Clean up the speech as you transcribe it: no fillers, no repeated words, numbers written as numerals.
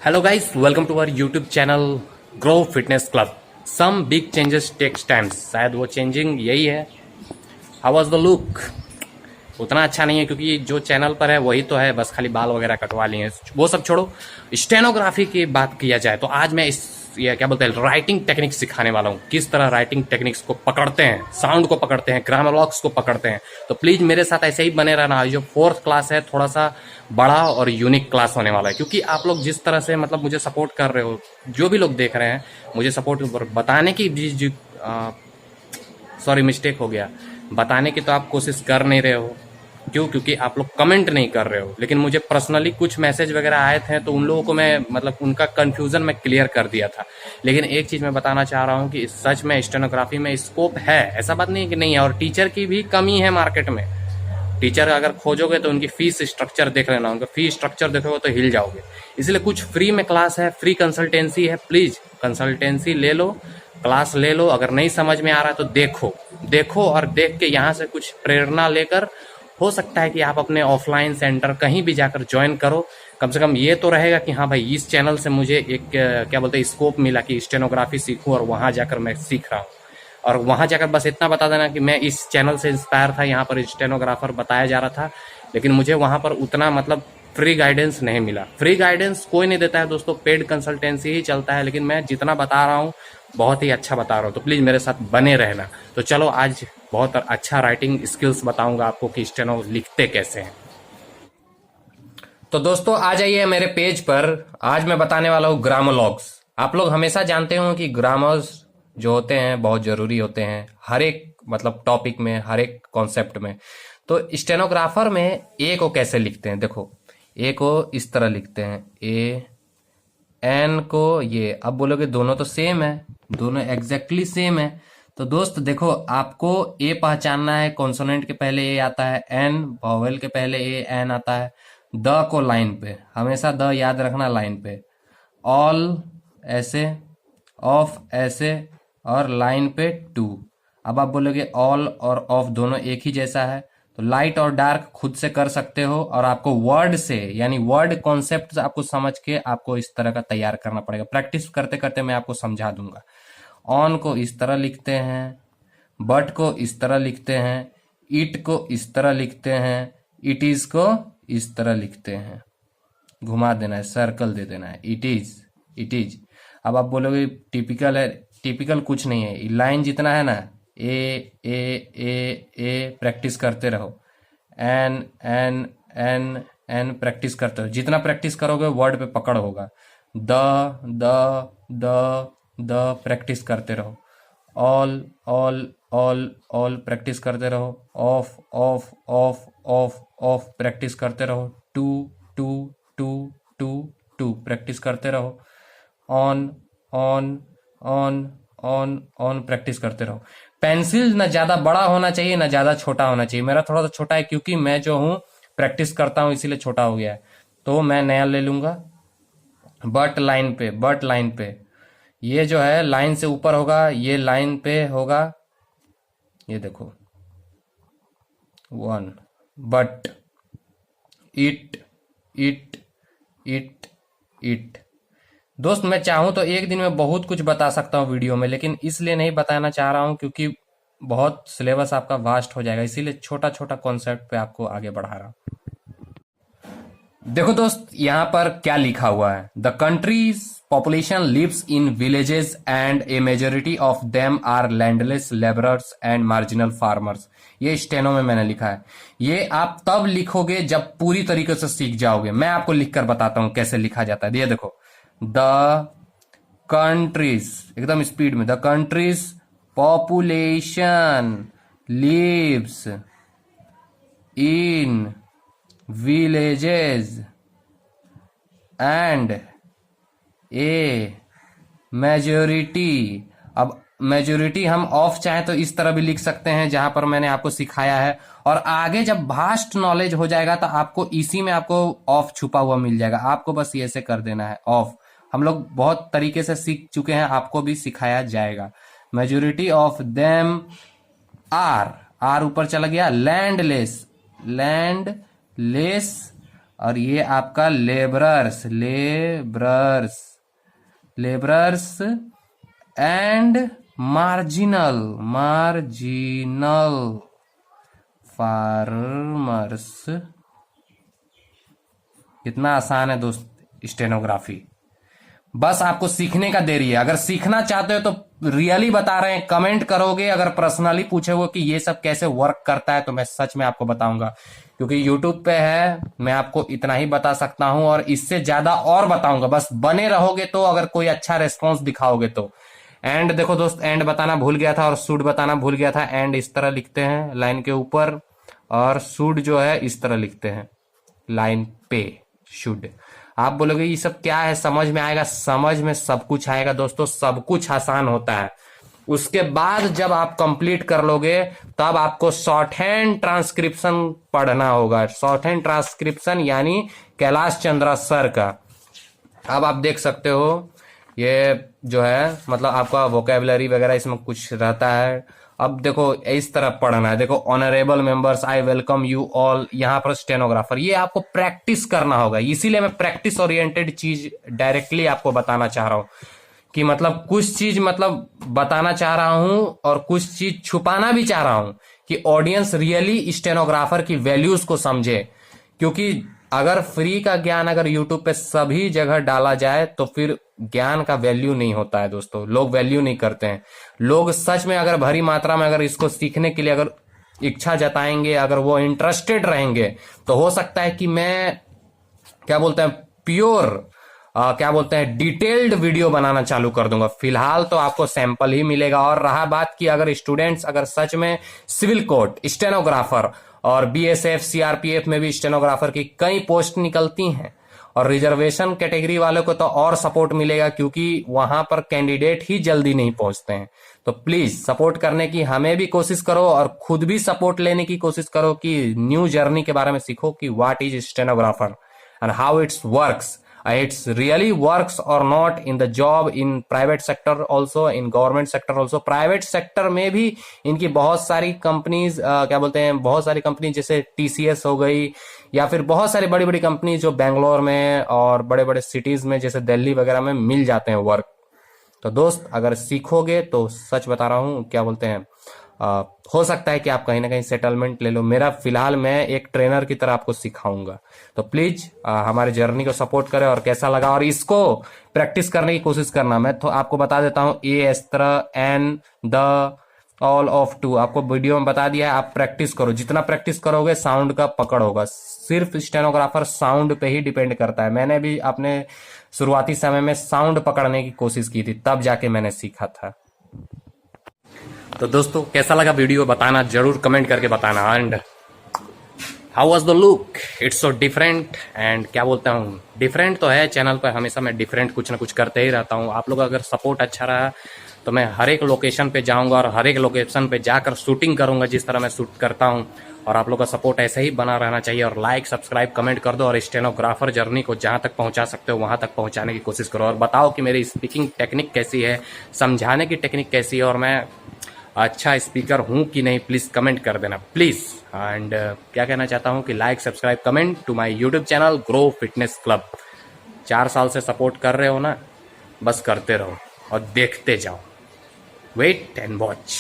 Hello guys, welcome to our YouTube channel Grow Fitness Club. Some big changes takes times. शायद वो changing यही है. How was the look? उतना अच्छा नहीं है क्योंकि जो चैनल पर है वही तो है, बस खाली बाल वगैरह कटवा लिए हैं. वो सब छोड़ो, स्टेनोग्राफी की बात किया जाए तो आज मैं ये क्या बोलते हैं राइटिंग टेक्निक्स सिखाने वाला हूँ. किस तरह राइटिंग टेक्निक्स को पकड़ते हैं, साउंड को पकड़ते हैं, ग्रामर लॉक्स को पकड़ते हैं. तो प्लीज मेरे साथ ऐसे ही बने रहना. जो 4th क्लास है थोड़ा सा बड़ा और यूनिक क्लास होने वाला है क्योंकि आप लोग जिस तरह से मतलब मुझे सपोर्ट कर रहे हो, जो भी लोग देख रहे हैं मुझे सपोर्ट बताने की सॉरी मिस्टेक हो गया, बताने की तो आप कोशिश कर नहीं रहे हो. क्यों? क्योंकि आप लोग कमेंट नहीं कर रहे हो. लेकिन मुझे पर्सनली कुछ मैसेज वगैरह आए थे तो उन लोगों को मैं मतलब उनका कंफ्यूजन मैं क्लियर कर दिया था. लेकिन एक चीज मैं बताना चाह रहा हूँ कि सच में स्टेनोग्राफी में स्कोप है, ऐसा बात नहीं है कि नहीं है. और टीचर की भी कमी है मार्केट में. टीचर अगर खोजोगे तो उनकी फीस स्ट्रक्चर देख लेना, उनका फीस स्ट्रक्चर देखोगे तो हिल जाओगे. इसलिए कुछ फ्री में क्लास है, फ्री कंसल्टेंसी है. प्लीज कंसल्टेंसी ले लो, क्लास ले लो. अगर नहीं समझ में आ रहा है तो देखो और देख के यहाँ से कुछ प्रेरणा लेकर हो सकता है कि आप अपने ऑफलाइन सेंटर कहीं भी जाकर ज्वाइन करो. कम से कम ये तो रहेगा कि हाँ भाई इस चैनल से मुझे एक क्या बोलते हैं स्कोप मिला कि स्टेनोग्राफी सीखूं और वहां जाकर मैं सीख रहा हूँ. और वहां जाकर बस इतना बता देना कि मैं इस चैनल से इंस्पायर था, यहाँ पर स्टेनोग्राफर बताया जा रहा था. लेकिन मुझे वहां पर उतना मतलब फ्री गाइडेंस नहीं मिला. फ्री गाइडेंस कोई नहीं देता है दोस्तों, पेड कंसल्टेंसी ही चलता है. लेकिन मैं जितना बता रहा हूँ बहुत ही अच्छा बता रहा हूँ, तो प्लीज मेरे साथ बने रहना. तो चलो आज बहुत अच्छा राइटिंग स्किल्स बताऊंगा आपको कि स्टेनो लिखते कैसे हैं. तो दोस्तों आ जाइए मेरे पेज पर. आज मैं बताने वाला हूँ ग्रामोलॉग्स. आप लोग हमेशा जानते हो कि ग्रामर्स जो होते हैं बहुत जरूरी होते हैं हर एक मतलब टॉपिक में, हर एक कॉन्सेप्ट में. तो स्टेनोग्राफर में ए को कैसे लिखते हैं देखो. ए को इस तरह लिखते हैं, ए एन को ये. अब बोलोगे दोनों तो सेम है, दोनों एग्जैक्टली सेम है. तो दोस्त देखो, आपको ए पहचानना है, कॉन्सोनेंट के पहले ए आता है, एन वॉवेल के पहले ए एन आता है. द को लाइन पे, हमेशा द याद रखना लाइन पे. ऑल ऐसे, ऑफ ऐसे और लाइन पे टू. अब आप बोलोगे ऑल और ऑफ दोनों एक ही जैसा है, तो लाइट और डार्क खुद से कर सकते हो. और आपको वर्ड से यानी वर्ड कॉन्सेप्ट आपको समझ के आपको इस तरह का तैयार करना पड़ेगा. प्रैक्टिस करते करते मैं आपको समझा दूंगा. ऑन को इस तरह लिखते हैं, बट को इस तरह लिखते हैं, इट को इस तरह लिखते हैं, इट इज को इस तरह लिखते हैं. घुमा देना है, सर्कल दे देना है, इट इज, इट इज. अब आप बोलोगे टिपिकल है. टिपिकल कुछ नहीं है, लाइन जितना है ना, ए ए ए ए प्रैक्टिस करते रहो. An an an an practice करते रहो. जितना प्रैक्टिस करोगे वर्ड पे पकड़ होगा. The the the the practice करते रहो. All all all all practice करते रहो. Of of of of of practice करते रहो. To to to to to practice करते रहो. On on on on on practice करते रहो. पेंसिल ना ज्यादा बड़ा होना चाहिए ना ज्यादा छोटा होना चाहिए. मेरा थोड़ा सा छोटा है क्योंकि मैं जो हूं प्रैक्टिस करता हूं इसीलिए छोटा हो गया है. तो मैं नया ले लूंगा. बट लाइन पे, बट लाइन पे, ये जो है लाइन से ऊपर होगा, ये लाइन पे होगा. ये देखो one. But it it it it. दोस्त मैं चाहूं तो एक दिन में बहुत कुछ बता सकता हूं वीडियो में, लेकिन इसलिए नहीं बताना चाह रहा हूं क्योंकि बहुत सिलेबस आपका वास्ट हो जाएगा. इसीलिए छोटा छोटा कॉन्सेप्ट पे आपको आगे बढ़ा रहा हूं. देखो दोस्त यहाँ पर क्या लिखा हुआ है. The country's population lives in villages and a majority of them are landless labourers and marginal farmers. ये स्टेनो में मैंने लिखा है. ये आप तब लिखोगे जब पूरी तरीके से सीख जाओगे. मैं आपको लिखकर बताता हूं कैसे लिखा जाता है. ये देखो, द कंट्रीज, एकदम स्पीड में, the country's population lives in villages and a majority. अब मेजोरिटी हम ऑफ चाहे तो इस तरह भी लिख सकते हैं जहां पर मैंने आपको सिखाया है. और आगे जब वास्ट नॉलेज हो जाएगा तो आपको इसी में आपको ऑफ छुपा हुआ मिल जाएगा. आपको बस ये ऐसे कर देना है ऑफ. हम लोग बहुत तरीके से सीख चुके हैं, आपको भी सिखाया जाएगा. Majority of them are, are ऊपर चला गया, लैंडलेस, लैंडलेस और ये आपका labourers, labourers and marginal farmers. कितना आसान है दोस्त स्टेनोग्राफी, बस आपको सीखने का देरी है। अगर सीखना चाहते हो तो रियली बता रहे हैं, कमेंट करोगे। अगर पर्सनली पूछोगे कि ये सब कैसे वर्क करता है तो मैं सच में आपको बताऊंगा, क्योंकि यूट्यूब पे है, मैं आपको इतना ही बता सकता हूं और इससे ज्यादा और बताऊंगा। बस बने रहोगे तो, अगर कोई अच्छा रेस्पॉन्स दिखाओगे तो। एंड देखो दोस्त, एंड बताना भूल गया था और शुड बताना भूल गया था। एंड इस तरह लिखते हैं लाइन के ऊपर, और शुड जो है इस तरह लिखते हैं लाइन पे, शुड। आप बोलोगे ये सब क्या है, समझ में आएगा? समझ में सब कुछ आएगा दोस्तों, सब कुछ आसान होता है। उसके बाद जब आप कंप्लीट कर लोगे तब आपको शॉर्ट हैंड ट्रांसक्रिप्शन पढ़ना होगा। शॉर्ट हैंड ट्रांसक्रिप्शन यानी कैलाश चंद्रा सर का। अब आप देख सकते हो ये जो है, मतलब आपका वोकेबलरी वगैरह इसमें कुछ रहता है। अब देखो इस तरह पढ़ना है, देखो honourable members, I welcome you all, यहाँ पर स्टेनोग्राफर। ये आपको प्रैक्टिस करना होगा, इसीलिए मैं प्रैक्टिस ओरिएंटेड चीज डायरेक्टली आपको बताना चाह रहा हूँ कि मतलब कुछ चीज मतलब बताना चाह रहा हूं और कुछ चीज छुपाना भी चाह रहा हूं कि ऑडियंस रियली स्टेनोग्राफर की वैल्यूज को समझे। क्योंकि अगर फ्री का ज्ञान अगर यूट्यूब पे सभी जगह डाला जाए तो फिर ज्ञान का वैल्यू नहीं होता है दोस्तों, लोग वैल्यू नहीं करते हैं। लोग सच में अगर भरी मात्रा में अगर इसको सीखने के लिए अगर इच्छा जताएंगे, अगर वो इंटरेस्टेड रहेंगे, तो हो सकता है कि मैं क्या बोलते हैं प्योर क्या बोलते हैं डिटेल्ड वीडियो बनाना चालू कर दूंगा। फिलहाल तो आपको सैंपल ही मिलेगा। और रहा बात कि अगर स्टूडेंट्स अगर सच में सिविल कोर्ट स्टेनोग्राफर और बीएसएफ सीआरपीएफ में भी स्टेनोग्राफर की कई पोस्ट निकलती हैं, और रिजर्वेशन कैटेगरी वालों को तो और सपोर्ट मिलेगा क्योंकि वहां पर कैंडिडेट ही जल्दी नहीं पहुंचते हैं। तो प्लीज सपोर्ट करने की हमें भी कोशिश करो और खुद भी सपोर्ट लेने की कोशिश करो कि न्यू जर्नी के बारे में सीखो कि what is stenographer and how it works. It's really works or not in the job in private sector also, in government sector also. Private sector में भी इनकी बहुत सारी कंपनीज क्या बोलते हैं, बहुत सारी कंपनी जैसे टीसीएस हो गई, या फिर बहुत सारी बड़ी बड़ी कंपनी जो बेंगलोर में और बड़े बड़े सिटीज में जैसे दिल्ली वगैरह में मिल जाते हैं वर्क। तो दोस्त अगर सीखोगे तो सच बता रहा हूँ क्या बोलते हैं हो सकता है कि आप कहीं ना कहीं सेटलमेंट ले लो। मेरा फिलहाल मैं एक ट्रेनर की तरह आपको सिखाऊंगा। तो प्लीज हमारे जर्नी को सपोर्ट करें और कैसा लगा और इसको प्रैक्टिस करने की कोशिश करना। मैं तो आपको बता देता हूं ए एस्त्र एन द ऑल ऑफ टू आपको वीडियो में बता दिया है। आप प्रैक्टिस करो, जितना प्रैक्टिस करोगे साउंड का पकड़ होगा। सिर्फ स्टेनोग्राफर साउंड पे ही डिपेंड करता है। मैंने भी अपने शुरुआती समय में साउंड पकड़ने की कोशिश की थी, तब जाके मैंने सीखा था। तो दोस्तों कैसा लगा वीडियो बताना, जरूर कमेंट करके बताना। And how was the look, it's so different. And क्या बोलता हूँ, डिफरेंट तो है, चैनल पर हमेशा मैं डिफरेंट कुछ ना कुछ करते ही रहता हूँ। आप लोग अगर सपोर्ट अच्छा रहा तो मैं हर एक लोकेशन पे जाऊंगा और हर एक लोकेशन पे जाकर शूटिंग करूंगा जिस तरह मैं शूट करता हूं। और आप लोग का सपोर्ट ऐसे ही बना रहना चाहिए। और लाइक सब्सक्राइब कमेंट कर दो और स्टेनोग्राफर जर्नी को जहां तक पहुंचा सकते हो वहां तक पहुंचाने की कोशिश करो। और बताओ कि मेरी स्पीकिंग टेक्निक कैसी है, समझाने की टेक्निक कैसी है, और मैं अच्छा स्पीकर हूं कि नहीं, प्लीज कमेंट कर देना प्लीज। एंड क्या कहना चाहता हूं कि like subscribe comment to my YouTube channel Grow Fitness Club. 4 साल से सपोर्ट कर रहे हो ना, बस करते रहो और देखते जाओ। Wait and watch.